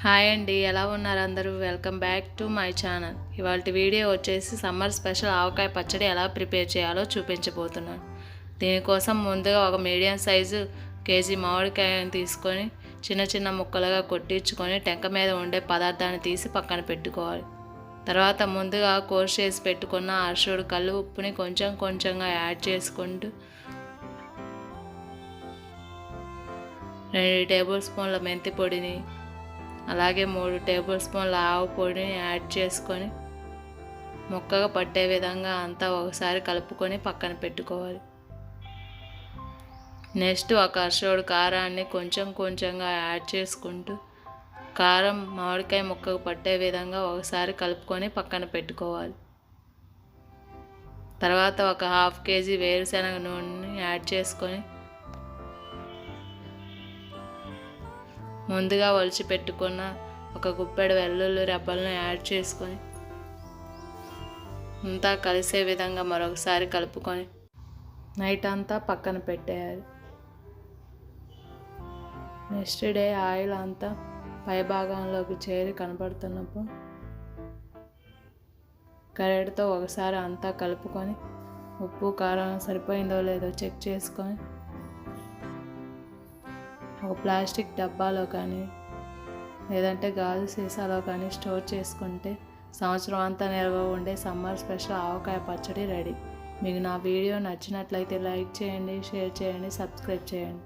Hi అండి, ఎలా ఉన్నారు అందరూ? Welcome back to my channel. ఇవాళ వీడియో వచ్చేసి సమ్మర్ స్పెషల్ ఆవకాయ పచ్చడి ఎలా ప్రిపేర్ చేయాలో చూపించబోతున్నాను. దీనికోసం ముందుగా ఒక మీడియం సైజు కేజీ మామిడికాయను తీసుకొని చిన్న చిన్న ముక్కలుగా కొట్టించుకొని టెంక మీద ఉండే పదార్థాన్ని తీసి పక్కన పెట్టుకోవాలి. తర్వాత ముందుగా కోర్స్ చేసి పెట్టుకున్న అరశుడు కల్లు ఉప్పుని కొంచెం కొంచెంగా యాడ్ చేసుకుంటూ 2 టేబుల్ స్పూన్ల మెంతి పొడిని అలాగే 3 టేబుల్ స్పూన్ల ఆవు పొడిని యాడ్ చేసుకొని ముక్కగా పట్టే విధంగా అంతా ఒకసారి కలుపుకొని పక్కన పెట్టుకోవాలి. నెక్స్ట్ ఒక అరశుడు కారాన్ని కొంచెం కొంచెంగా యాడ్ చేసుకుంటూ కారం మామిడికాయ ముక్కకు పట్టే విధంగా ఒకసారి కలుపుకొని పక్కన పెట్టుకోవాలి. తర్వాత ఒక 1/2 కేజీ వేరుశనగ నూనెని యాడ్ చేసుకొని ముందుగా ఒలిచి పెట్టుకున్న ఒక గుప్పెడు వెల్లుల్లి రెబ్బలను యాడ్ చేసుకొని అంతా కలిసే విధంగా మరొకసారి కలుపుకొని నైట్ అంతా పక్కన పెట్టేయాలి. నెక్స్ట్ డే ఆయిల్ అంతా పై భాగంలోకి చేరి కనపడుతున్నప్పుడు గరిటెతో ఒకసారి అంతా కలుపుకొని ఉప్పు కారం సరిపోయిందో లేదో చెక్ చేసుకొని ఒక ప్లాస్టిక్ డబ్బాలో కానీ లేదంటే గాజు సీసాలో కానీ స్టోర్ చేసుకుంటే సంవత్సరం అంతా నిల్వ ఉండే సమ్మర్ స్పెషల్ ఆవకాయ పచ్చడి రెడీ. మీకు నా వీడియో నచ్చినట్లయితే లైక్ చేయండి, షేర్ చేయండి, సబ్స్క్రైబ్ చేయండి.